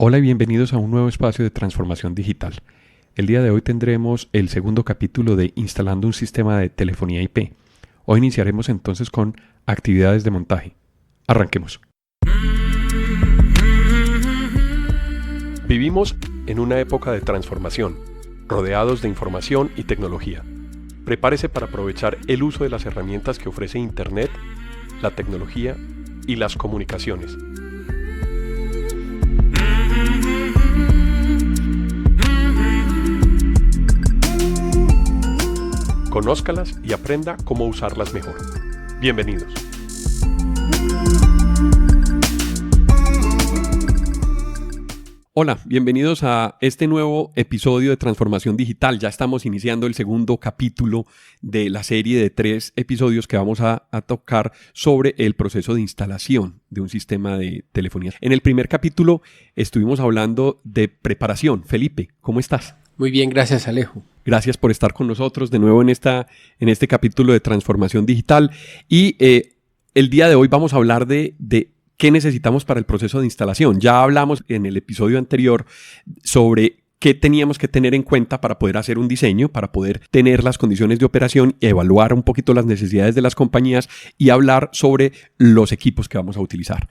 Hola y bienvenidos a un nuevo espacio de transformación digital. El día de hoy tendremos el segundo capítulo de Instalando un sistema de telefonía IP. Hoy iniciaremos entonces con actividades de montaje. Arranquemos. Vivimos en una época de transformación, rodeados de información y tecnología. Prepárese para aprovechar el uso de las herramientas que ofrece Internet, la tecnología y las comunicaciones. Conózcalas y aprenda cómo usarlas mejor. Bienvenidos. Hola, bienvenidos a este nuevo episodio de Transformación Digital. Ya estamos iniciando el segundo capítulo de la serie de 3 episodios que vamos a tocar sobre el proceso de instalación de un sistema de telefonía. En el primer capítulo estuvimos hablando de preparación. Felipe, ¿cómo estás? Muy bien, gracias Alejo. Gracias por estar con nosotros de nuevo en este capítulo de Transformación Digital. Y el día de hoy vamos a hablar de qué necesitamos para el proceso de instalación. Ya hablamos en el episodio anterior sobre qué teníamos que tener en cuenta para poder hacer un diseño, para poder tener las condiciones de operación, evaluar un poquito las necesidades de las compañías y hablar sobre los equipos que vamos a utilizar.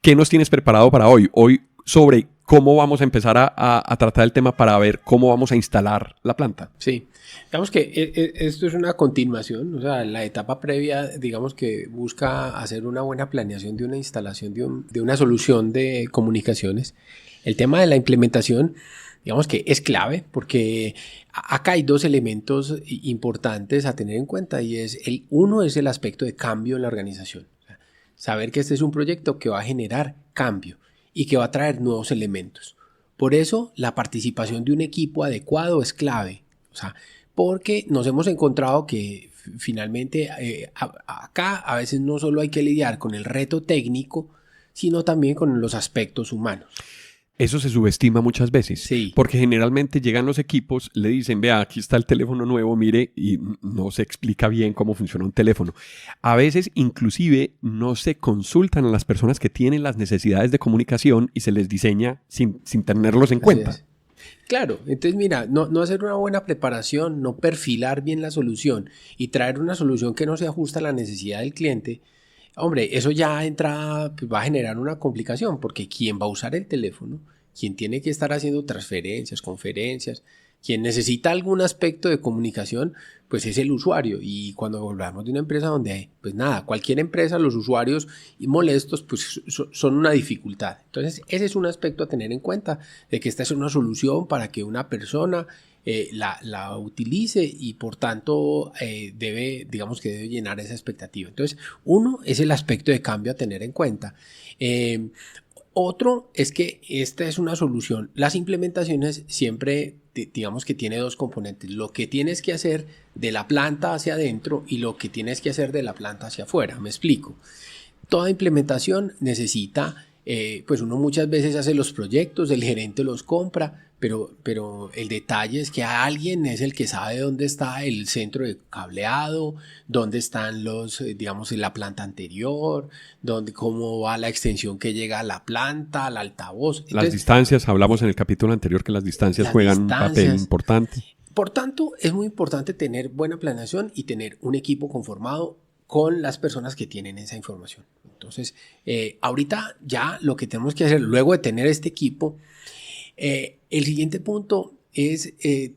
¿Qué nos tienes preparado para hoy? Hoy sobre cómo vamos a empezar a tratar el tema para ver cómo vamos a instalar la planta. Sí, digamos que esto es una continuación, o sea, la etapa previa, digamos que busca hacer una buena planeación de una instalación de una solución de comunicaciones. El tema de la implementación, digamos que es clave porque acá hay 2 elementos importantes a tener en cuenta y uno es el aspecto de cambio en la organización. O sea, saber que este es un proyecto que va a generar cambio y que va a traer nuevos elementos. Por eso la participación de un equipo adecuado es clave. O sea, porque nos hemos encontrado que finalmente acá a veces no solo hay que lidiar con el reto técnico, sino también con los aspectos humanos. Eso se subestima muchas veces, sí. Porque generalmente llegan los equipos, le dicen, vea, aquí está el teléfono nuevo, mire, y no se explica bien cómo funciona un teléfono. A veces, inclusive, no se consultan a las personas que tienen las necesidades de comunicación y se les diseña sin tenerlos en cuenta. Claro, entonces mira, no hacer una buena preparación, no perfilar bien la solución y traer una solución que no se ajusta a la necesidad del cliente. Hombre, eso ya pues va a generar una complicación porque quien va a usar el teléfono, quien tiene que estar haciendo transferencias, conferencias, quien necesita algún aspecto de comunicación, pues es el usuario. Y cuando hablamos de una empresa donde, pues nada, cualquier empresa, los usuarios y molestos, pues son una dificultad. Entonces, ese es un aspecto a tener en cuenta, de que esta es una solución para que una persona la utilice y por tanto debe llenar esa expectativa. Entonces, uno es el aspecto de cambio a tener en cuenta. Otro es que esta es una solución. Las implementaciones siempre, digamos que tiene 2 componentes. Lo que tienes que hacer de la planta hacia adentro y lo que tienes que hacer de la planta hacia afuera. Me explico. Toda implementación necesita, pues uno muchas veces hace los proyectos, el gerente los compra, pero el detalle es que alguien es el que sabe dónde está el centro de cableado, dónde están la planta anterior, cómo va la extensión que llega a la planta, al altavoz. Entonces, las distancias, hablamos en el capítulo anterior que las distancias juegan un papel importante. Por tanto, es muy importante tener buena planeación y tener un equipo conformado con las personas que tienen esa información. Entonces, ahorita ya lo que tenemos que hacer luego de tener este equipo, el siguiente punto es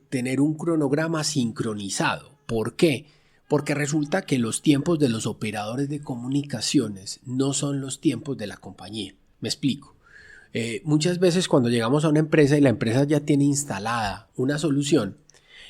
tener un cronograma sincronizado. ¿Por qué? Porque resulta que los tiempos de los operadores de comunicaciones no son los tiempos de la compañía. Me explico. Muchas veces cuando llegamos a una empresa y la empresa ya tiene instalada una solución,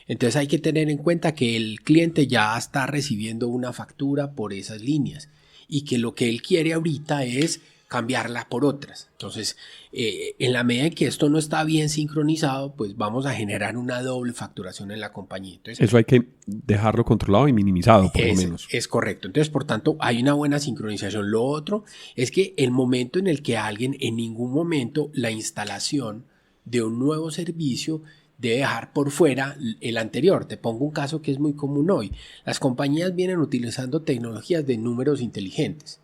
entonces hay que tener en cuenta que el cliente ya está recibiendo una factura por esas líneas y que lo que él quiere ahorita es cambiarla por otras. Entonces, en la medida en que esto no está bien sincronizado, pues vamos a generar una doble facturación en la compañía. Entonces, eso hay que dejarlo controlado y minimizado, por lo menos. Es correcto. Entonces, por tanto, hay una buena sincronización. Lo otro es que el momento en el que alguien, en ningún momento, la instalación de un nuevo servicio debe dejar por fuera el anterior. Te pongo un caso que es muy común hoy. Las compañías vienen utilizando tecnologías de números inteligentes.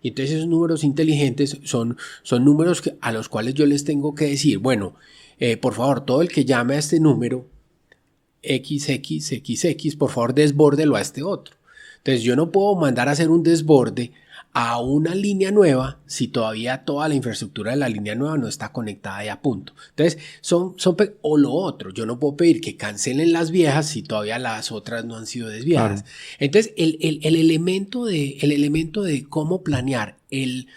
Y entonces esos números inteligentes son números a los cuales yo les tengo que decir, bueno, por favor, todo el que llame a este número XXXX, por favor, desbórdelo a este otro. Entonces yo no puedo mandar a hacer un desborde a una línea nueva si todavía toda la infraestructura de la línea nueva no está conectada y a punto. Entonces, o lo otro, yo no puedo pedir que cancelen las viejas si todavía las otras no han sido desviadas. Claro. Entonces, el elemento de cómo planear el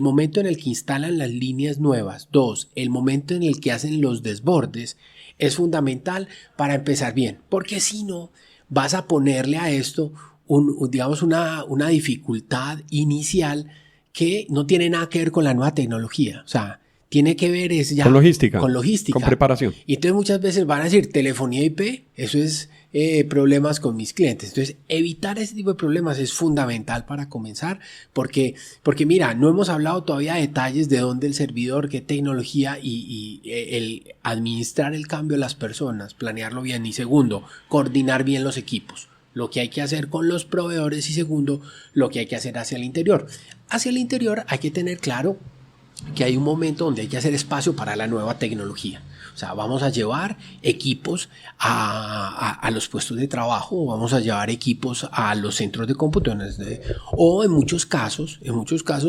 momento en el que instalan las líneas nuevas, 2, el momento en el que hacen los desbordes, es fundamental para empezar bien, porque si no, vas a ponerle a esto una dificultad inicial que no tiene nada que ver con la nueva tecnología. O sea, tiene que ver ya con logística. Con preparación. Y entonces muchas veces van a decir telefonía IP, eso es problemas con mis clientes. Entonces, evitar ese tipo de problemas es fundamental para comenzar, porque mira, no hemos hablado todavía de detalles de dónde el servidor, qué tecnología y el administrar el cambio de las personas, planearlo bien. Y segundo, coordinar bien los equipos. Lo que hay que hacer con los proveedores y segundo, lo que hay que hacer hacia el interior. Hacia el interior hay que tener claro que hay un momento donde hay que hacer espacio para la nueva tecnología. O sea, vamos a llevar equipos a los puestos de trabajo, vamos a llevar equipos a los centros de cómputo, o en muchos casos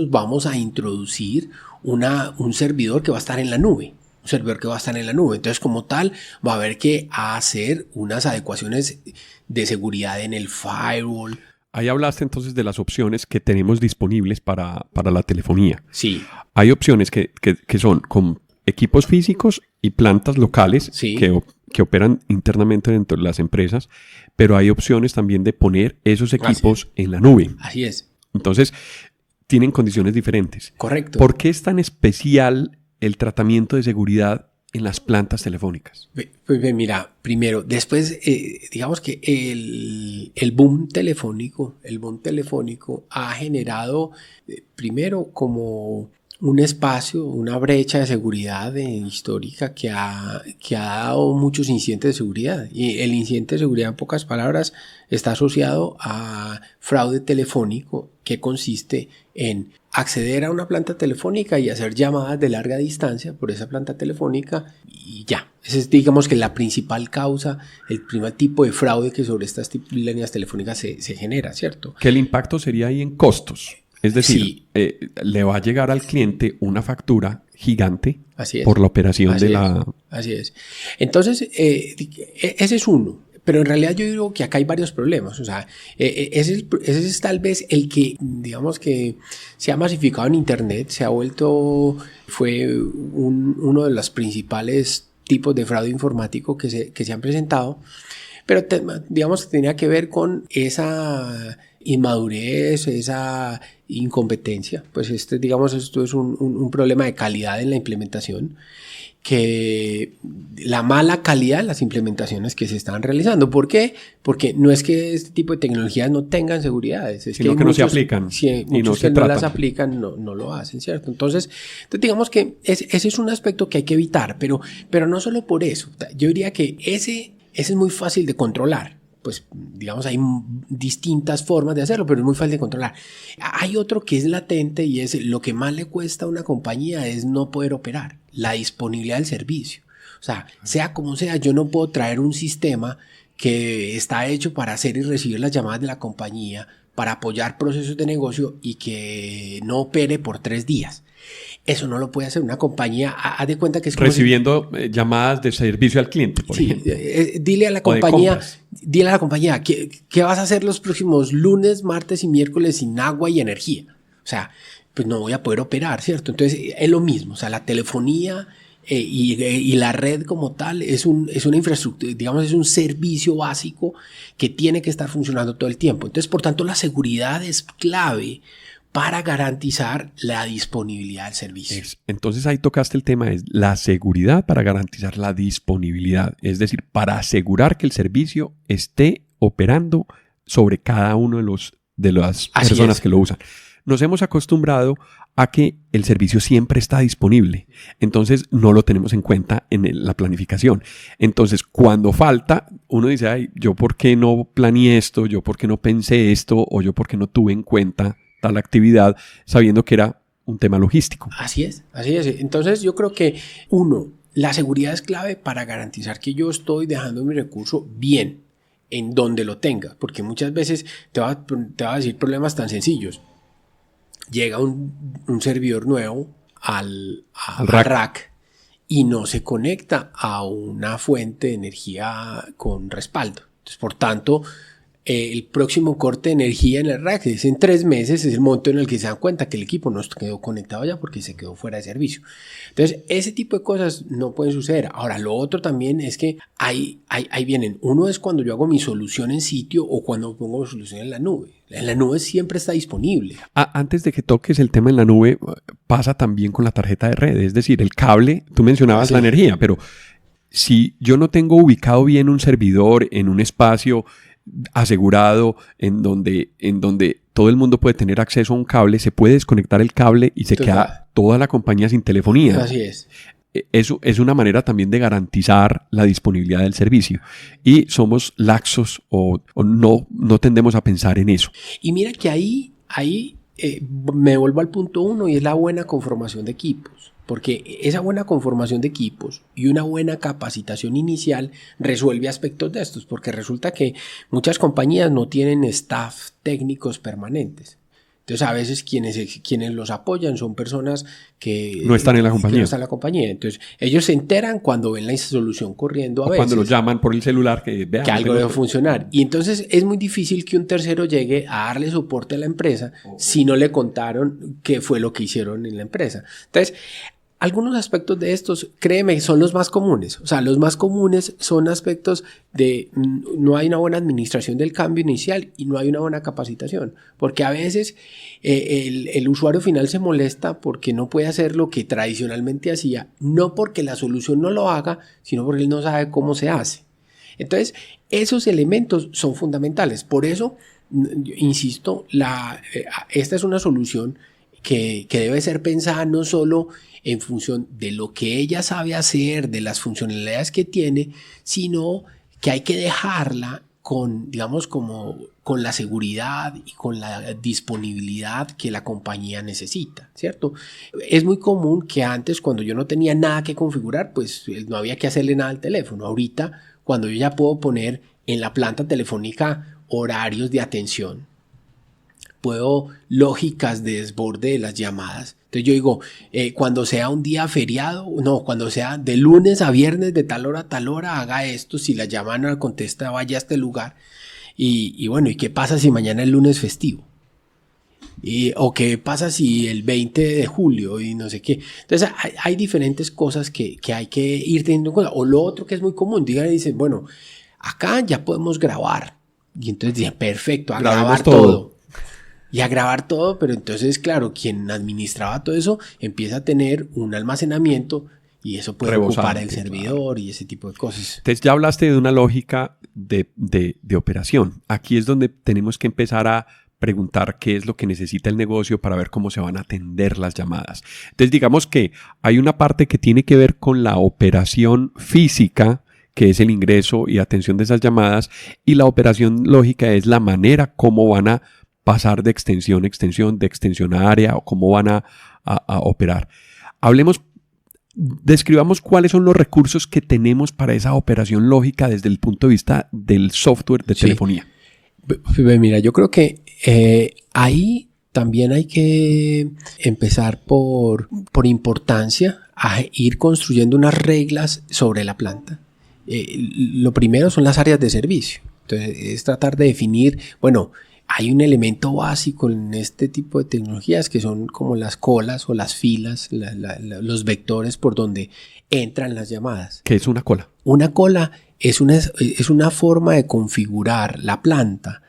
vamos a introducir un servidor que va a estar en la nube. Un servidor que va a estar en la nube. Entonces, como tal, va a haber que hacer unas adecuaciones de seguridad en el firewall. Ahí hablaste entonces de las opciones que tenemos disponibles para la telefonía. Sí. Hay opciones que son con equipos físicos y plantas locales sí. que operan internamente dentro de las empresas, pero hay opciones también de poner esos equipos en la nube. Así es. Entonces, tienen condiciones diferentes. Correcto. ¿Por qué es tan especial el tratamiento de seguridad en las plantas telefónicas? Pues mira, primero, después, digamos que el boom telefónico ha generado, primero, como un espacio, una brecha de seguridad histórica que ha dado muchos incidentes de seguridad. Y el incidente de seguridad, en pocas palabras, está asociado a fraude telefónico, que consiste en acceder a una planta telefónica y hacer llamadas de larga distancia por esa planta telefónica y ya. Esa es, digamos, que la principal causa, el primer tipo de fraude que sobre estas líneas telefónicas se genera, ¿cierto? Que el impacto sería ahí en costos. Es decir, sí. Le va a llegar al cliente una factura gigante por la operación de la... Así es. Entonces, ese es uno. Pero en realidad yo digo que acá hay varios problemas. O sea, ese es tal vez el que, digamos, que se ha masificado en Internet, fue uno de los principales tipos de fraude informático que se han presentado. Pero digamos que tenía que ver con esa inmadurez, esa incompetencia. Pues digamos, esto es un problema de calidad en la implementación, que la mala calidad de las implementaciones que se están realizando. ¿Por qué? Porque no es que este tipo de tecnologías no tengan seguridades, es sino que no se aplican. Sí, muchos que no las aplican no lo hacen, ¿cierto? Entonces digamos que ese es un aspecto que hay que evitar, pero no solo por eso. Yo diría que ese es muy fácil de controlar. Pues digamos hay distintas formas de hacerlo, pero es muy fácil de controlar. Hay otro que es latente y es lo que más le cuesta a una compañía es no poder operar, la disponibilidad del servicio. O sea como sea, yo no puedo traer un sistema que está hecho para hacer y recibir las llamadas de la compañía, para apoyar procesos de negocio y que no opere por 3 días. Eso no lo puede hacer una compañía. Haz de cuenta que es como recibiendo llamadas de servicio al cliente, por ejemplo. Dile a la compañía, ¿qué vas a hacer los próximos lunes, martes y miércoles sin agua y energía? O sea, pues no voy a poder operar, ¿cierto? Entonces es lo mismo. O sea, la telefonía y la red como tal es una infraestructura, digamos, es un servicio básico que tiene que estar funcionando todo el tiempo. Entonces, por tanto, la seguridad es clave para garantizar la disponibilidad del servicio. Entonces ahí tocaste el tema, es la seguridad para garantizar la disponibilidad, es decir, para asegurar que el servicio esté operando sobre cada uno de las personas que lo usan. Nos hemos acostumbrado a que el servicio siempre está disponible, entonces no lo tenemos en cuenta en la planificación. Entonces cuando falta, uno dice, ay, yo por qué no planeé esto, yo por qué no pensé esto, o yo por qué no tuve en cuenta tal actividad, sabiendo que era un tema logístico. Así es, así es. Entonces yo creo que la seguridad es clave para garantizar que yo estoy dejando mi recurso bien en donde lo tenga, porque muchas veces te va a decir problemas tan sencillos. Llega un servidor nuevo al rack y no se conecta a una fuente de energía con respaldo. Entonces, por tanto, el próximo corte de energía en el rack es en 3 meses, es el momento en el que se dan cuenta que el equipo no quedó conectado ya porque se quedó fuera de servicio. Entonces, ese tipo de cosas no pueden suceder. Ahora, lo otro también es que ahí vienen. Uno es cuando yo hago mi solución en sitio o cuando pongo mi solución en la nube. En la nube siempre está disponible. Antes de que toques el tema en la nube, pasa también con la tarjeta de red. Es decir, el cable, tú mencionabas la energía, pero si yo no tengo ubicado bien un servidor en un espacio asegurado en donde todo el mundo puede tener acceso a un cable, se puede desconectar el cable y se queda toda la compañía sin telefonía. Así es. Eso es una manera también de garantizar la disponibilidad del servicio y somos laxos o no tendemos a pensar en eso. Y mira que ahí me vuelvo al punto 1 y es la buena conformación de equipos. Porque esa buena conformación de equipos y una buena capacitación inicial resuelve aspectos de estos, porque resulta que muchas compañías no tienen staff técnicos permanentes. Entonces, a veces quienes los apoyan son personas que no están en la compañía. No están en la compañía. Entonces, ellos se enteran cuando ven la solución corriendo a veces. Cuando los llaman por el celular que vean que algo debe funcionar. Y entonces es muy difícil que un tercero llegue a darle soporte a la empresa si no le contaron qué fue lo que hicieron en la empresa. Entonces, algunos aspectos de estos, créeme, son los más comunes. O sea, los más comunes son aspectos de no hay una buena administración del cambio inicial y no hay una buena capacitación. Porque a veces el usuario final se molesta porque no puede hacer lo que tradicionalmente hacía, no porque la solución no lo haga, sino porque él no sabe cómo se hace. Entonces, esos elementos son fundamentales. Por eso, insisto, esta es una solución que debe ser pensada no solo en función de lo que ella sabe hacer, de las funcionalidades que tiene, sino que hay que dejarla con, digamos, con la seguridad y con la disponibilidad que la compañía necesita, ¿cierto? Es muy común que antes, cuando yo no tenía nada que configurar, pues no había que hacerle nada al teléfono. Ahorita, cuando yo ya puedo poner en la planta telefónica horarios de atención, puedo lógicas de desborde de las llamadas. Entonces yo digo, cuando sea un día feriado, cuando sea de lunes a viernes de tal hora a tal hora, haga esto. Si la llama no contesta, vaya a este lugar. Y bueno, ¿y qué pasa si mañana es lunes festivo? O qué pasa si el 20 de julio y no sé qué. Entonces hay diferentes cosas que hay que ir teniendo en cuenta. O lo otro que es muy común, dicen, bueno, acá ya podemos grabar. Y entonces dicen, perfecto, a grabar todo. Y a grabar todo, pero entonces, claro, quien administraba todo eso empieza a tener un almacenamiento y eso puede ocupar el servidor y ese tipo de cosas. Entonces ya hablaste de una lógica de operación. Aquí es donde tenemos que empezar a preguntar qué es lo que necesita el negocio para ver cómo se van a atender las llamadas. Entonces digamos que hay una parte que tiene que ver con la operación física, que es el ingreso y atención de esas llamadas, y la operación lógica es la manera como van a pasar de extensión a área o cómo van a operar. Describamos cuáles son los recursos que tenemos para esa operación lógica desde el punto de vista del software de telefonía. Mira, yo creo que ahí también hay que empezar por importancia a ir construyendo unas reglas sobre la planta. Lo primero son las áreas de servicio. Entonces, es tratar de definir, bueno, hay un elemento básico en este tipo de tecnologías que son como las colas o las filas, los vectores por donde entran las llamadas. ¿Qué es una cola? Una cola es una forma de configurar la planta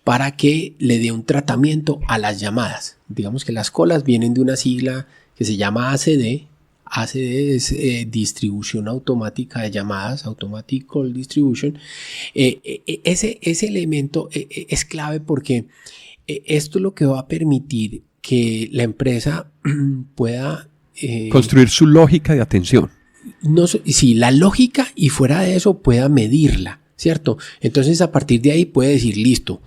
para que le dé un tratamiento a las llamadas. Digamos que las colas vienen de una sigla que se llama ACD. ACD es distribución automática de llamadas, Automatic Call Distribution. Ese elemento es clave porque esto es lo que va a permitir que la empresa pueda construir su lógica de atención. Sí, la lógica, y fuera de eso pueda medirla, ¿cierto? Entonces a partir de ahí puede decir, listo,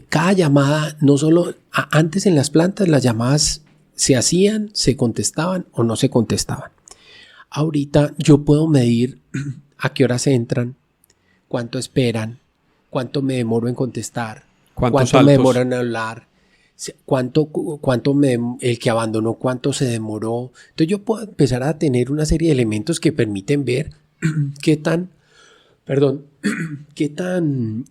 Cada llamada, no solo antes en las plantas, las llamadas se hacían, se contestaban o no se contestaban. Ahorita yo puedo medir a qué horas entran, cuánto esperan, cuánto me demoro en contestar, cuánto me demoro en hablar, el que abandonó, cuánto se demoró. Entonces yo puedo empezar a tener una serie de elementos que permiten ver qué tan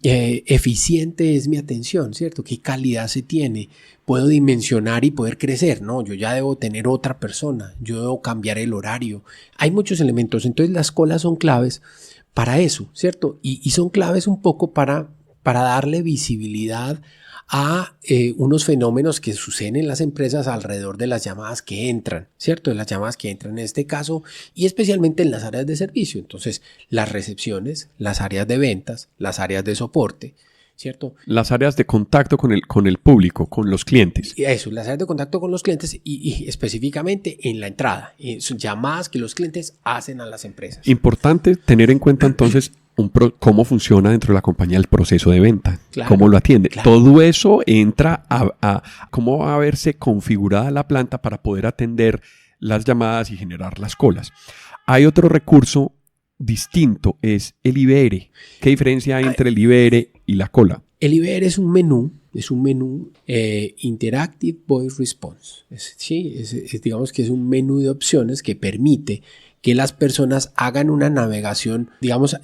eficiente es mi atención, ¿cierto? ¿Qué calidad se tiene? Puedo dimensionar y poder crecer, ¿no? Yo ya debo tener otra persona, yo debo cambiar el horario. Hay muchos elementos, entonces las colas son claves para eso, ¿cierto? Y son claves un poco para darle visibilidad a unos fenómenos que suceden en las empresas alrededor de las llamadas que entran, ¿cierto? De las llamadas que entran en este caso y especialmente en las áreas de servicio. Entonces, las recepciones, las áreas de ventas, las áreas de soporte, ¿cierto? Las áreas de contacto con el público, con los clientes. Eso, las áreas de contacto con los clientes y específicamente en la entrada. Son llamadas que los clientes hacen a las empresas. Importante tener en cuenta entonces cómo funciona dentro de la compañía el proceso de venta, claro, cómo lo atiende. Claro. Todo eso entra a cómo va a verse configurada la planta para poder atender las llamadas y generar las colas. Hay otro recurso distinto, es el IVR. ¿Qué diferencia hay entre el IVR y la cola? El IVR es un menú Interactive Voice Response. Digamos que es un menú de opciones que permite que las personas hagan una navegación, digamos,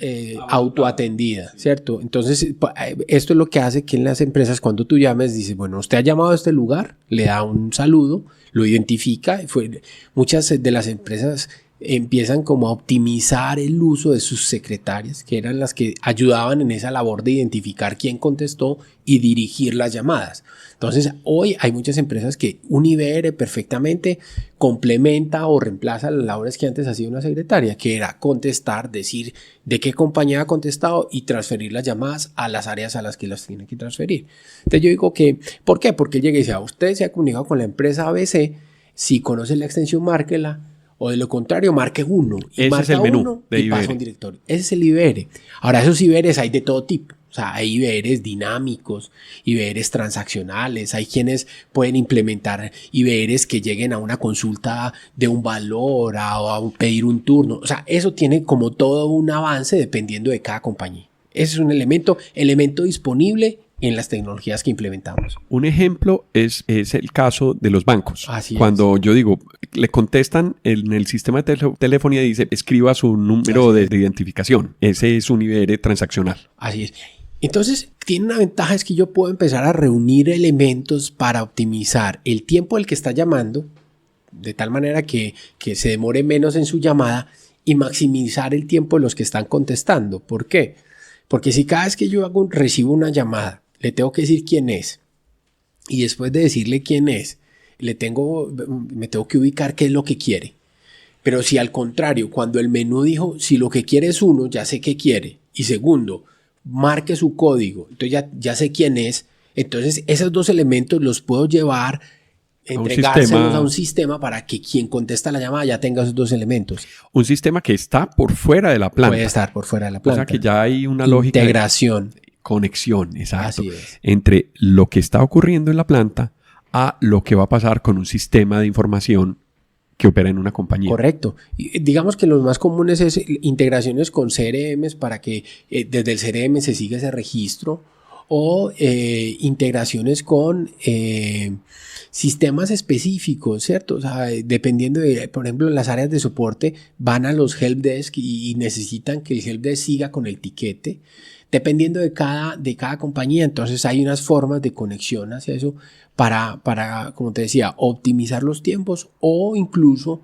autoatendida, ¿cierto? Entonces, esto es lo que hace que en las empresas, cuando tú llames, dices, bueno, usted ha llamado a este lugar, le da un saludo, lo identifica. Muchas de las empresas empiezan como a optimizar el uso de sus secretarias, que eran las que ayudaban en esa labor de identificar quién contestó y dirigir las llamadas. Entonces, hoy hay muchas empresas que un IVR perfectamente complementa o reemplaza las labores que antes hacía una secretaria, que era contestar, decir de qué compañía ha contestado y transferir las llamadas a las áreas a las que las tiene que transferir. Entonces, yo digo que, ¿por qué? Porque él llega y dice, usted se ha comunicado con la empresa ABC, si conoce la extensión, márquela. O de lo contrario, marque 1. Ese es el menú de IVR. Y pasa a un directorio. Ese es el IVR. Ahora, esos IVRs hay de todo tipo. O sea, hay IVRs dinámicos, IVRs transaccionales. Hay quienes pueden implementar IVRs que lleguen a una consulta de un valor, a pedir un turno. O sea, eso tiene como todo un avance dependiendo de cada compañía. Ese es un elemento disponible en las tecnologías que implementamos. Un ejemplo es el caso de los bancos. Así Cuando yo digo, le contestan en el sistema de telefonía y dice, escriba su número de identificación. Ese es un IVR transaccional. Así es. Entonces, tiene una ventaja, es que yo puedo empezar a reunir elementos para optimizar el tiempo del que está llamando, de tal manera que se demore menos en su llamada y maximizar el tiempo de los que están contestando. ¿Por qué? Porque si cada vez que yo recibo una llamada, le tengo que decir quién es y después de decirle quién es, me tengo que ubicar qué es lo que quiere. Pero si al contrario, cuando el menú dijo, si lo que quiere es 1, ya sé qué quiere. Y segundo, marque su código, entonces ya sé quién es. Entonces esos dos elementos los puedo llevar, entregárselos a un sistema para que quien contesta la llamada ya tenga esos dos elementos. Un sistema que está por fuera de la planta. Puede estar por fuera de la planta. O sea que ya hay una lógica. Integración. Conexión, exacto. Así es. Entre lo que está ocurriendo en la planta a lo que va a pasar con un sistema de información que opera en una compañía. Correcto. Y digamos que los más comunes es integraciones con CRMs para que desde el CRM se siga ese registro o integraciones con sistemas específicos, ¿cierto? O sea, dependiendo de, por ejemplo, las áreas de soporte van a los helpdesk y necesitan que el helpdesk siga con el tiquete. Dependiendo de cada compañía, entonces hay unas formas de conexión hacia eso para, como te decía, optimizar los tiempos o incluso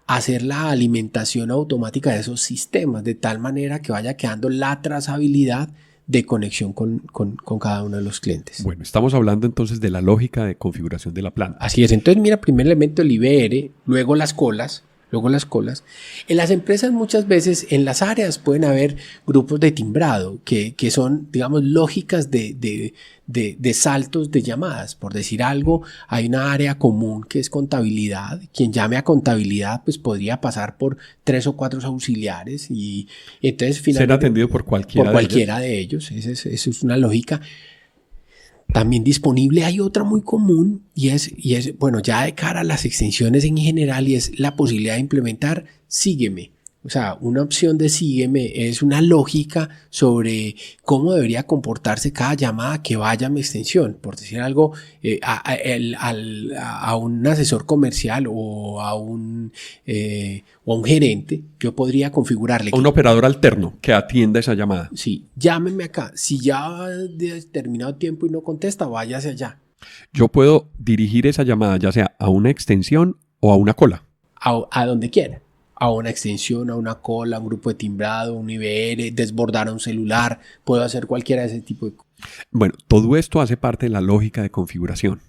hacer la alimentación automática de esos sistemas de tal manera que vaya quedando la trazabilidad de conexión con cada uno de los clientes. Bueno, estamos hablando entonces de la lógica de configuración de la planta. Así es. Entonces, mira, primer elemento el IVR, luego las colas. En las empresas muchas veces, en las áreas pueden haber grupos de timbrado que son, digamos, lógicas de saltos de llamadas. Por decir algo, hay una área común que es contabilidad. Quien llame a contabilidad pues podría pasar por 3 o 4 auxiliares y entonces finalmente ser atendido por cualquiera de ellos. Esa es una lógica. también disponible hay otra muy común y es, bueno, ya de cara a las extensiones en general, y es la posibilidad de implementar Sígueme. O sea, una opción de Sígueme es una lógica sobre cómo debería comportarse cada llamada que vaya a mi extensión. Por decir algo, a un asesor comercial o a un gerente, yo podría configurarle. A un operador alterno que atienda esa llamada. Sí, llámeme acá. Si ya de determinado tiempo y no contesta, váyase allá. Yo puedo dirigir esa llamada ya sea a una extensión o a una cola. A donde quiera. A una extensión, a una cola, a un grupo de timbrado, un IVR, desbordar a un celular. Puedo hacer cualquiera de ese tipo de cosas. Bueno, todo esto hace parte de la lógica de configuración.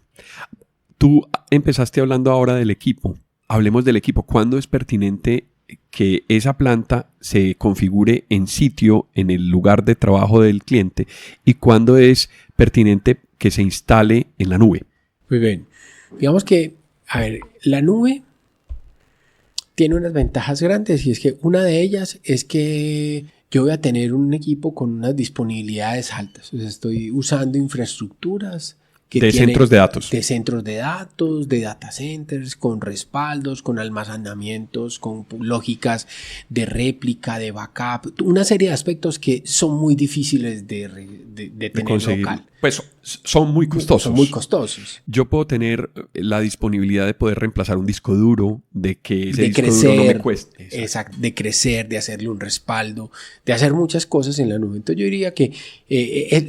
Tú empezaste hablando ahora del equipo. Hablemos del equipo. ¿Cuándo es pertinente que esa planta se configure en sitio, en el lugar de trabajo del cliente? ¿Y cuándo es pertinente que se instale en la nube? Muy bien. Digamos que, a ver, la nube tiene unas ventajas grandes, y es que una de ellas es que yo voy a tener un equipo con unas disponibilidades altas. O sea, estoy usando infraestructuras de centros de datos. De centros de datos, de data centers, con respaldos, con almacenamientos, con lógicas de réplica, de backup, una serie de aspectos que son muy difíciles de tener conseguir. Local. Pues son muy costosos. Son muy costosos. Yo puedo tener la disponibilidad de poder reemplazar un disco duro, de que ese disco crecer, duro no me cueste. Exacto, de crecer, de hacerle un respaldo, de hacer muchas cosas en la nube. Entonces yo diría que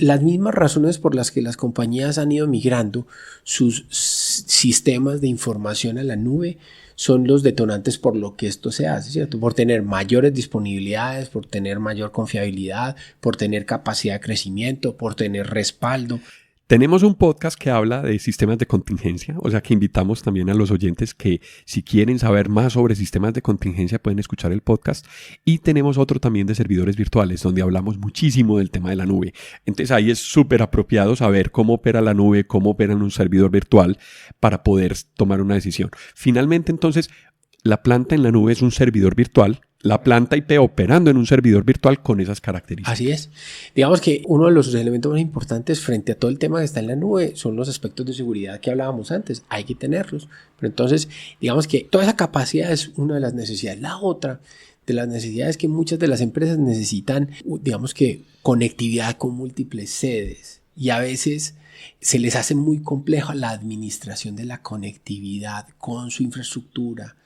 las mismas razones por las que las compañías han ido migrando sus sistemas de información a la nube son los detonantes por lo que esto se hace, ¿cierto? Por tener mayores disponibilidades, por tener mayor confiabilidad, por tener capacidad de crecimiento, por tener respaldo. Tenemos un podcast que habla de sistemas de contingencia, o sea que invitamos también a los oyentes que si quieren saber más sobre sistemas de contingencia pueden escuchar el podcast. Y tenemos otro también de servidores virtuales donde hablamos muchísimo del tema de la nube. Entonces ahí es súper apropiado saber cómo opera la nube, cómo opera en un servidor virtual para poder tomar una decisión. Finalmente entonces la planta en la nube es un servidor virtual. La planta IP operando en un servidor virtual con esas características. Así es. Digamos que uno de los elementos más importantes frente a todo el tema que está en la nube son los aspectos de seguridad que hablábamos antes. Hay que tenerlos. Pero entonces, digamos que toda esa capacidad es una de las necesidades. La otra de las necesidades es que muchas de las empresas necesitan, digamos que, conectividad con múltiples sedes. Y a veces se les hace muy compleja la administración de la conectividad con su infraestructura.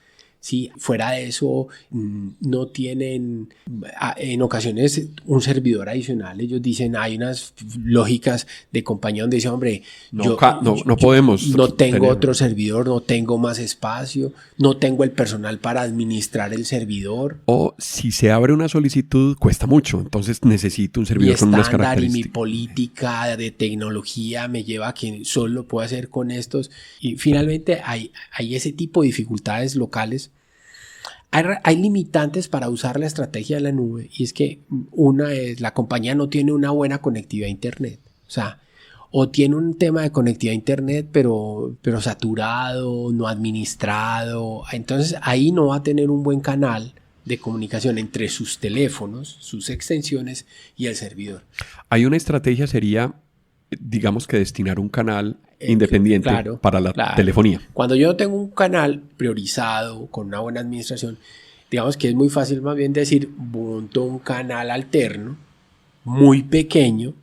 Sí, fuera de eso, no tienen en ocasiones un servidor adicional. Ellos dicen, hay unas lógicas de compañía donde dicen, hombre, no podemos. No tengo otro servidor, no tengo más espacio, no tengo el personal para administrar el servidor. O si se abre una solicitud, cuesta mucho. Entonces necesito un servidor con unas características. Y mi política de tecnología me lleva a que solo lo puedo hacer con estos. Y finalmente hay ese tipo de dificultades locales. Hay limitantes para usar la estrategia de la nube, y es que una es la compañía no tiene una buena conectividad a internet, o sea, o tiene un tema de conectividad a internet pero saturado, no administrado. Entonces ahí no va a tener un buen canal de comunicación entre sus teléfonos, sus extensiones y el servidor. Hay una estrategia, sería, digamos que destinar un canal independiente para la telefonía. Cuando yo tengo un canal priorizado con una buena administración, digamos que es muy fácil más bien decir, monto un canal alterno, muy pequeño,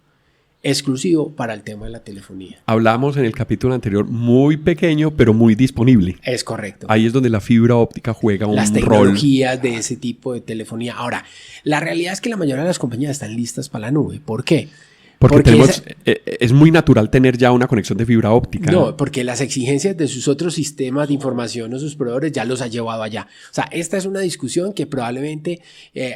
exclusivo para el tema de la telefonía. Hablamos en el capítulo anterior, muy pequeño pero muy disponible. Es correcto. Ahí es donde la fibra óptica juega un rol. Las tecnologías de ese tipo de telefonía. Ahora, la realidad es que la mayoría de las compañías están listas para la nube. ¿Por qué? Porque es muy natural tener ya una conexión de fibra óptica. No, porque las exigencias de sus otros sistemas de información o sus proveedores ya los ha llevado allá. O sea, esta es una discusión que probablemente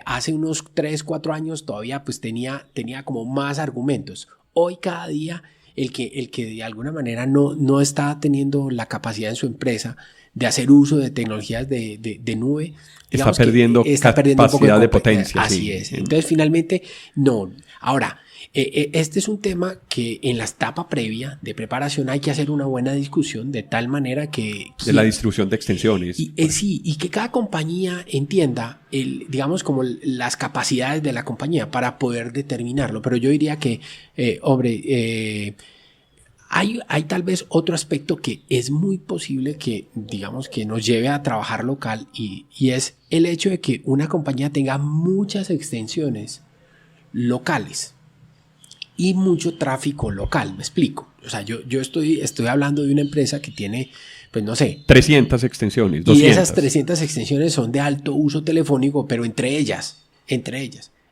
hace unos 3, 4 años todavía pues tenía como más argumentos. Hoy cada día el que de alguna manera no está teniendo la capacidad en su empresa de hacer uso de tecnologías de nube, está perdiendo capacidad de potencia. Así es. Entonces finalmente no. Ahora, este es un tema que en la etapa previa de preparación hay que hacer una buena discusión de tal manera que... De la distribución de extensiones. Y que cada compañía entienda, digamos, como las capacidades de la compañía para poder determinarlo. Pero yo diría que, Hay tal vez otro aspecto que es muy posible que, digamos, que nos lleve a trabajar local y es el hecho de que una compañía tenga muchas extensiones locales y mucho tráfico local. Me explico. O sea, yo estoy hablando de una empresa que tiene, pues no sé, 300 extensiones, 200. Y esas 300 extensiones son de alto uso telefónico, pero entre ellas.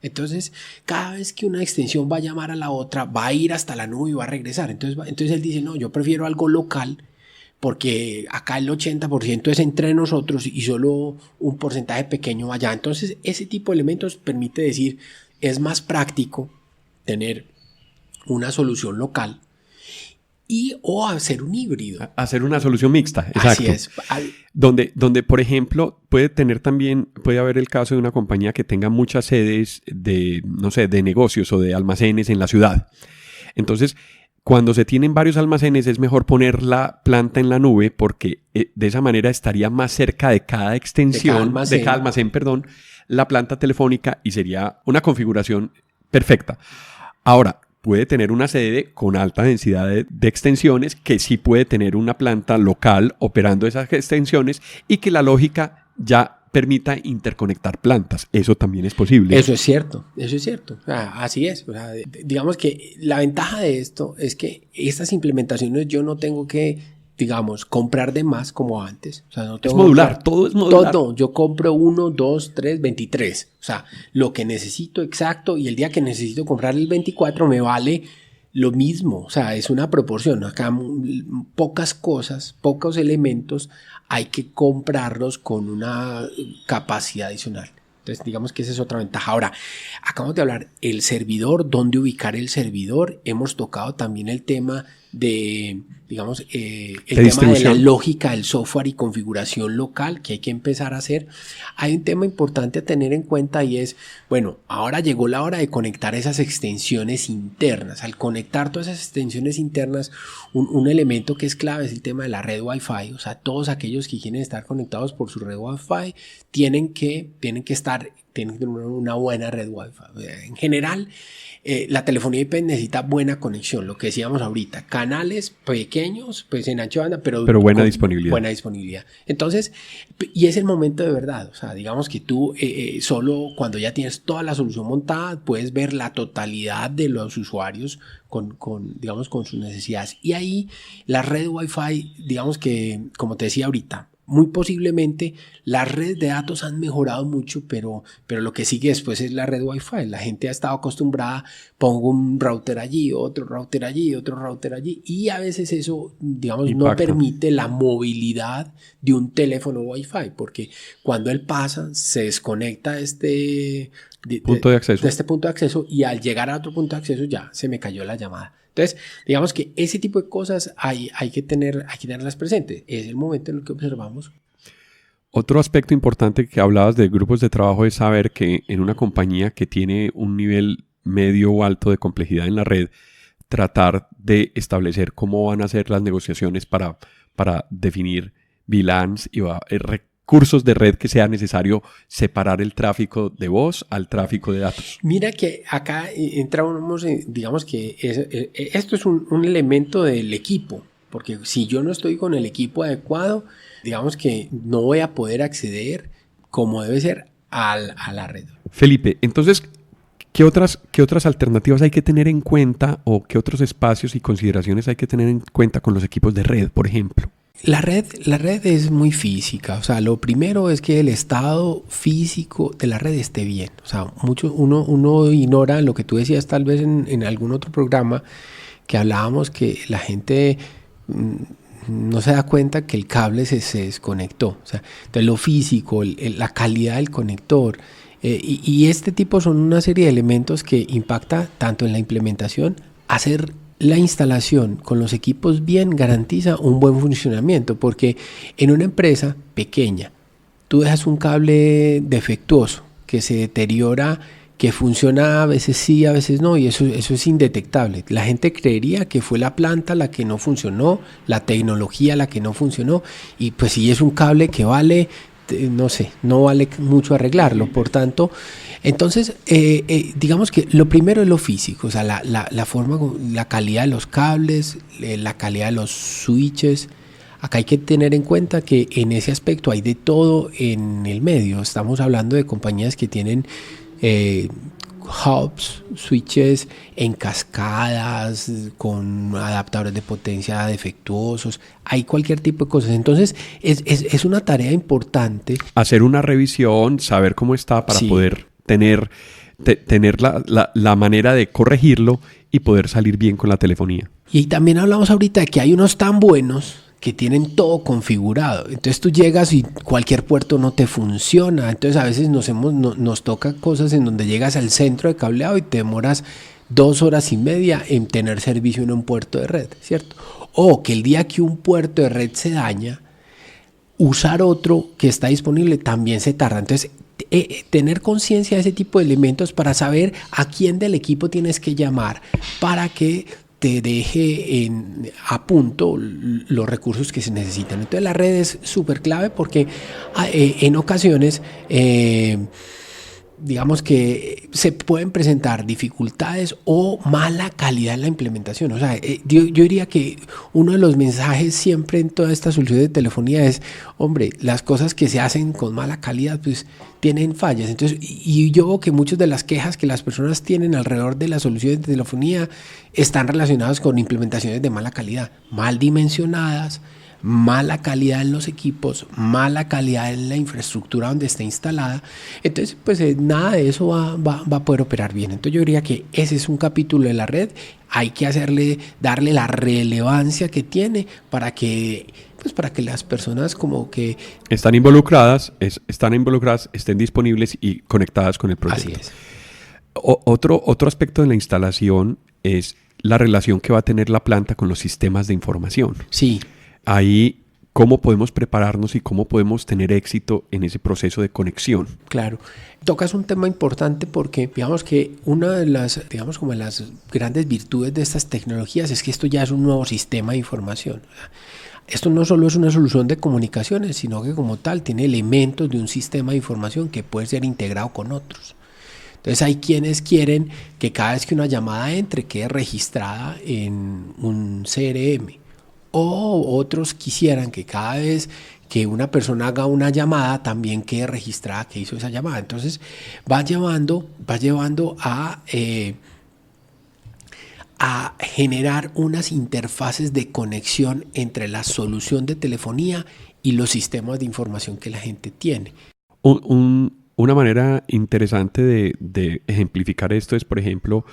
Entonces, cada vez que una extensión va a llamar a la otra, va a ir hasta la nube y va a regresar. Entonces él dice, no, yo prefiero algo local porque acá el 80% es entre nosotros y solo un porcentaje pequeño allá. Entonces, ese tipo de elementos permite decir, es más práctico tener una solución local o hacer un híbrido. Hacer una solución mixta, exacto. Así es. Donde, por ejemplo, puede haber el caso de una compañía que tenga muchas sedes de, no sé, de negocios o de almacenes en la ciudad. Entonces, cuando se tienen varios almacenes, es mejor poner la planta en la nube porque de esa manera estaría más cerca de cada extensión, de cada almacén, la planta telefónica y sería una configuración perfecta. Ahora, puede tener una sede con alta densidad de extensiones que sí puede tener una planta local operando esas extensiones y que la lógica ya permita interconectar plantas. Eso también es posible. Eso es cierto. Así es. O sea, digamos que la ventaja de esto es que estas implementaciones yo no tengo que, digamos, comprar de más como antes. O sea, no tengo todo es modular. Todo. Yo compro 1, 2, 3, 23. O sea, lo que necesito exacto y el día que necesito comprar el 24 me vale lo mismo. O sea, es una proporción. Acá pocas cosas, pocos elementos hay que comprarlos con una capacidad adicional. Entonces, digamos que esa es otra ventaja. Ahora, acabamos de hablar el servidor, dónde ubicar el servidor. Hemos tocado también el tema de, digamos, el tema de la lógica del software y configuración local que hay que empezar a hacer. Hay un tema importante a tener en cuenta y es, bueno, ahora llegó la hora de conectar esas extensiones internas. Al conectar todas esas extensiones internas, un elemento que es clave es el tema de la red Wi-Fi. O sea, todos aquellos que quieren estar conectados por su red Wi-Fi tienen que tener una buena red Wi-Fi. En general, la telefonía IP necesita buena conexión, lo que decíamos ahorita, canales pequeños, pues en ancho de banda, pero buena disponibilidad. Buena disponibilidad. Entonces, y es el momento de verdad, o sea, digamos que tú solo cuando ya tienes toda la solución montada, puedes ver la totalidad de los usuarios con sus necesidades. Y ahí la red Wi-Fi, digamos que, como te decía ahorita, muy posiblemente las redes de datos han mejorado mucho, pero lo que sigue después es la red Wi-Fi. La gente ha estado acostumbrada, pongo un router allí, otro router allí, otro router allí, y a veces eso, digamos, no permite la movilidad de un teléfono Wi-Fi, porque cuando él pasa, se desconecta de este punto de acceso y al llegar a otro punto de acceso ya se me cayó la llamada. Entonces, digamos que ese tipo de cosas hay que tenerlas presentes. Es el momento en el que observamos. Otro aspecto importante que hablabas de grupos de trabajo es saber que en una compañía que tiene un nivel medio o alto de complejidad en la red, tratar de establecer cómo van a ser las negociaciones para definir VLANs y recursos de red que sea necesario separar el tráfico de voz al tráfico de datos. Mira que acá entramos, digamos que esto es un elemento del equipo, porque si yo no estoy con el equipo adecuado, digamos que no voy a poder acceder como debe ser a la red. Felipe, entonces, ¿qué otras alternativas hay que tener en cuenta o qué otros espacios y consideraciones hay que tener en cuenta con los equipos de red, por ejemplo? La red es muy física, o sea, lo primero es que el estado físico de la red esté bien. O sea, uno ignora lo que tú decías tal vez en algún otro programa que hablábamos que la gente no se da cuenta que el cable se desconectó. O sea, entonces lo físico, la calidad del conector y este tipo son una serie de elementos que impacta tanto en la implementación, hacer la instalación con los equipos bien garantiza un buen funcionamiento, porque en una empresa pequeña tú dejas un cable defectuoso que se deteriora, que funciona a veces sí, a veces no, y eso es indetectable. La gente creería que fue la planta la que no funcionó, la tecnología la que no funcionó, y pues si es un cable que vale no sé, no vale mucho arreglarlo. Por tanto, entonces, digamos que lo primero es lo físico, o sea, la forma, la calidad de los cables, la calidad de los switches. Acá hay que tener en cuenta que en ese aspecto hay de todo en el medio. Estamos hablando de compañías que tienen hubs, switches en cascadas, con adaptadores de potencia defectuosos, hay cualquier tipo de cosas. Entonces es una tarea importante. Hacer una revisión, saber cómo está para poder tener la manera de corregirlo y poder salir bien con la telefonía. Y también hablamos ahorita de que hay unos tan buenos que tienen todo configurado. Entonces tú llegas y cualquier puerto no te funciona. Entonces a veces nos toca cosas en donde llegas al centro de cableado y te demoras 2 horas y media en tener servicio en un puerto de red, ¿cierto? O que el día que un puerto de red se daña, usar otro que está disponible también se tarda. Entonces tener conciencia de ese tipo de elementos para saber a quién del equipo tienes que llamar para que te deje a punto los recursos que se necesitan. Entonces la red es súper clave porque en ocasiones digamos que se pueden presentar dificultades o mala calidad en la implementación. O sea, yo diría que uno de los mensajes siempre en toda esta solución de telefonía es, hombre, las cosas que se hacen con mala calidad pues tienen fallas. Entonces, y yo veo que muchas de las quejas que las personas tienen alrededor de las soluciones de telefonía están relacionadas con implementaciones de mala calidad, mal dimensionadas, mala calidad en los equipos, mala calidad en la infraestructura donde está instalada. Entonces, pues nada de eso va a poder operar bien. Entonces yo diría que ese es un capítulo de la red. Hay que darle la relevancia que tiene para que las personas como que están involucradas, estén disponibles y conectadas con el proyecto. Así es. Otro aspecto de la instalación es la relación que va a tener la planta con los sistemas de información. Sí. Ahí, ¿cómo podemos prepararnos y cómo podemos tener éxito en ese proceso de conexión? Claro. Tocas un tema importante porque, digamos que una de las grandes virtudes de estas tecnologías es que esto ya es un nuevo sistema de información. Esto no solo es una solución de comunicaciones, sino que como tal tiene elementos de un sistema de información que puede ser integrado con otros. Entonces hay quienes quieren que cada vez que una llamada entre quede registrada en un CRM. O otros quisieran que cada vez que una persona haga una llamada también quede registrada que hizo esa llamada. Entonces va llevando a generar unas interfaces de conexión entre la solución de telefonía y los sistemas de información que la gente tiene. Una manera interesante de ejemplificar esto es, por ejemplo,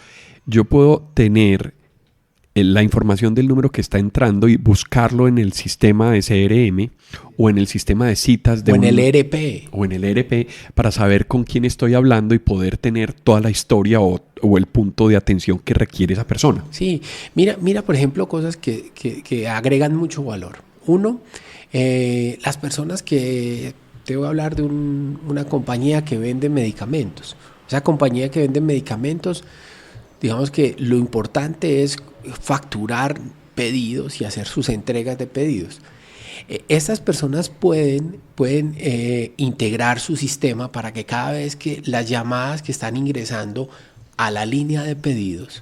yo puedo tener la información del número que está entrando y buscarlo en el sistema de CRM o en el sistema de citas en el ERP. O en el ERP para saber con quién estoy hablando y poder tener toda la historia o el punto de atención que requiere esa persona. Sí, mira por ejemplo, cosas que agregan mucho valor. Uno, las personas que... Te voy a hablar de una compañía que vende medicamentos. Esa compañía que vende medicamentos, digamos que lo importante es facturar pedidos y hacer sus entregas de pedidos. Estas personas pueden integrar su sistema para que cada vez que las llamadas que están ingresando a la línea de pedidos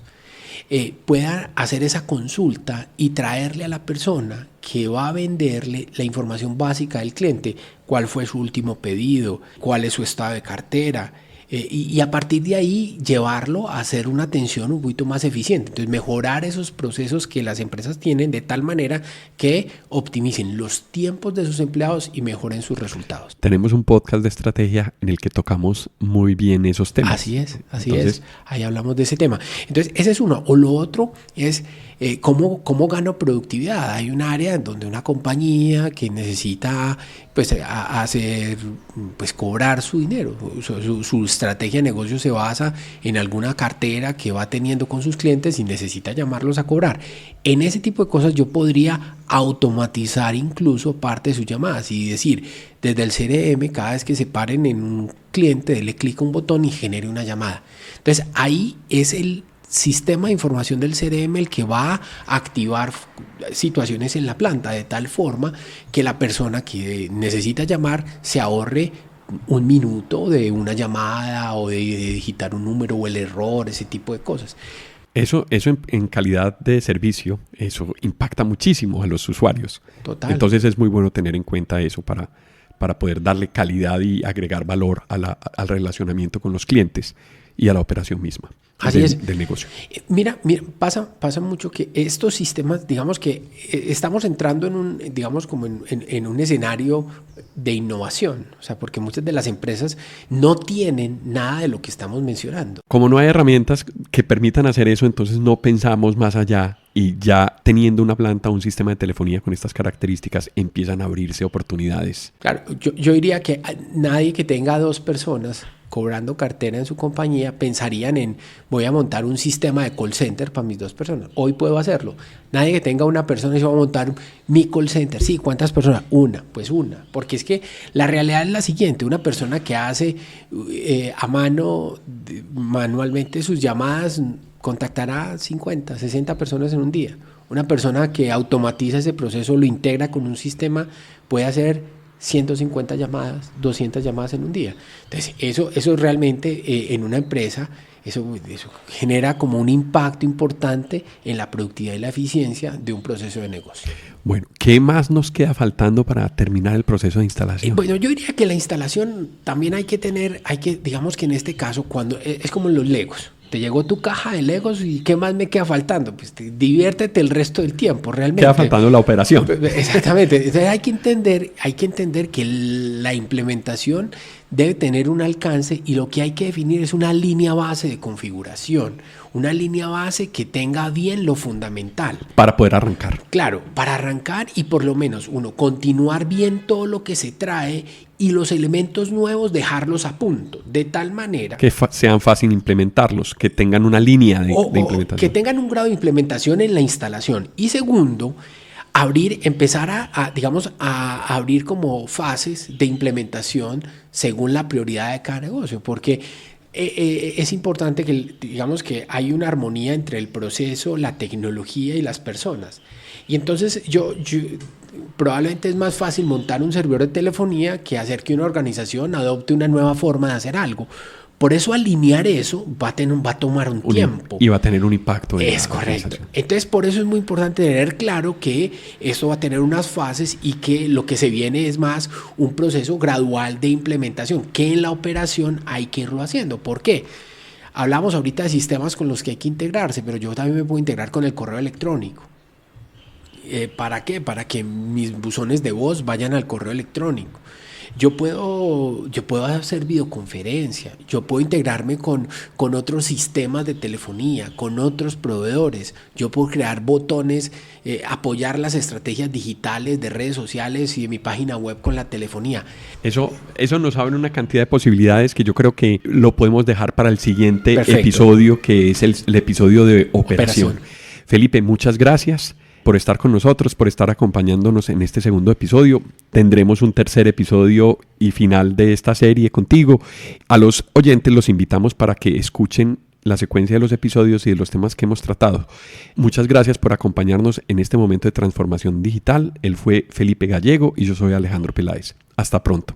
puedan hacer esa consulta y traerle a la persona que va a venderle la información básica del cliente, cuál fue su último pedido, cuál es su estado de cartera, y a partir de ahí llevarlo a hacer una atención un poquito más eficiente. Entonces mejorar esos procesos que las empresas tienen de tal manera que optimicen los tiempos de sus empleados y mejoren sus resultados. Tenemos un podcast de estrategia en el que tocamos muy bien esos temas. Así es. Ahí hablamos de ese tema. Entonces ese es uno. O lo otro es cómo gano productividad. Hay un área en donde una compañía que necesita cobrar su dinero. Su estrategia de negocio se basa en alguna cartera que va teniendo con sus clientes y necesita llamarlos a cobrar. En ese tipo de cosas yo podría automatizar incluso parte de sus llamadas y decir, desde el CRM, cada vez que se paren en un cliente, dele clic a un botón y genere una llamada. Entonces ahí es el sistema de información del CRM el que va a activar situaciones en la planta de tal forma que la persona que necesita llamar se ahorre un minuto de una llamada o de digitar un número o el error, ese tipo de cosas. Eso en calidad de servicio, eso impacta muchísimo a los usuarios. Total. Entonces es muy bueno tener en cuenta eso para poder darle calidad y agregar valor al relacionamiento con los clientes y a la operación misma del negocio. Mira, pasa mucho que estos sistemas, digamos que estamos entrando en un escenario de innovación, o sea, porque muchas de las empresas no tienen nada de lo que estamos mencionando. Como no hay herramientas que permitan hacer eso, entonces no pensamos más allá y ya teniendo una planta, un sistema de telefonía con estas características, empiezan a abrirse oportunidades. Claro, yo diría que nadie que tenga 2 personas cobrando cartera en su compañía pensarían en voy a montar un sistema de call center para mis 2 personas. Hoy puedo hacerlo. Nadie que tenga una persona dice voy a montar mi call center. Sí, ¿cuántas personas? Una. Porque es que la realidad es la siguiente. Una persona que hace a mano, manualmente sus llamadas, contactará 50, 60 personas en un día. Una persona que automatiza ese proceso, lo integra con un sistema, puede hacer 150 llamadas, 200 llamadas en un día. Entonces, eso realmente en una empresa, eso genera como un impacto importante en la productividad y la eficiencia de un proceso de negocio. Bueno, ¿qué más nos queda faltando para terminar el proceso de instalación? Bueno, yo diría que la instalación también digamos que en este caso, cuando es como en los Legos. Te llegó tu caja de Legos y ¿qué más me queda faltando? Pues diviértete el resto del tiempo, realmente. Queda faltando la operación. Exactamente. Entonces hay que entender que la implementación debe tener un alcance y lo que hay que definir es una línea base de configuración, una línea base que tenga bien lo fundamental. Para poder arrancar. Claro, para arrancar y por lo menos continuar bien todo lo que se trae y los elementos nuevos dejarlos a punto, de tal manera que sean fácil implementarlos, que tengan una línea de implementación. Que tengan un grado de implementación en la instalación. Y segundo, empezar a abrir como fases de implementación según la prioridad de cada negocio, porque es importante que hay una armonía entre el proceso, la tecnología y las personas. Y entonces probablemente es más fácil montar un servidor de telefonía que hacer que una organización adopte una nueva forma de hacer algo. Por eso alinear eso va a tomar un tiempo. Y va a tener un impacto. Es correcto. Entonces por eso es muy importante tener claro que esto va a tener unas fases y que lo que se viene es más un proceso gradual de implementación, que en la operación hay que irlo haciendo. ¿Por qué? Hablamos ahorita de sistemas con los que hay que integrarse, pero yo también me puedo integrar con el correo electrónico. ¿Para qué? Para que mis buzones de voz vayan al correo electrónico. Yo puedo hacer videoconferencia, yo puedo integrarme con otros sistemas de telefonía, con otros proveedores, yo puedo crear botones, apoyar las estrategias digitales de redes sociales y de mi página web con la telefonía. Eso nos abre una cantidad de posibilidades que yo creo que lo podemos dejar para el siguiente Perfecto. Episodio, que es el episodio de operación. Felipe, muchas gracias por estar con nosotros, por estar acompañándonos en este segundo episodio. Tendremos un tercer episodio y final de esta serie contigo. A los oyentes los invitamos para que escuchen la secuencia de los episodios y de los temas que hemos tratado. Muchas gracias por acompañarnos en este momento de transformación digital. Él fue Felipe Gallego y yo soy Alejandro Peláez. Hasta pronto.